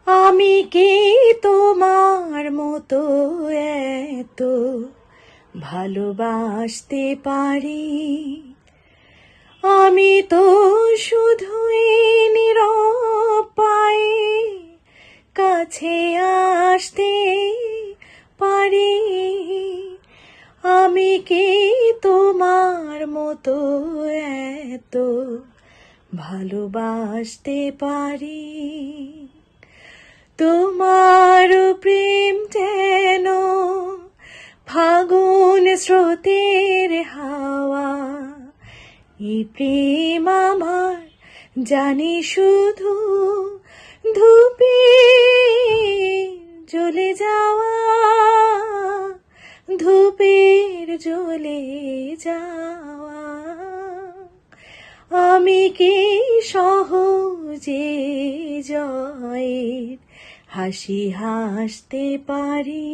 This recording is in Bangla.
আমি কি তোমার মতো এত ভালোবাসতে পারি? আমি তো শুধুই নীরব পায়ে কাছে আসতে পারি। আমি কি তোমার মতো এত ভালোবাসতে পারি? তোমার প্রেম যেন ফাগুন স্রোতের হাওয়া, এই প্রেম আমার জানি শুধু ধূপে জ্বলে যাওয়া, ধূপের জ্বলে যাওয়া। আমি কি সহজে জয়ের হাসি হাসতে পারি?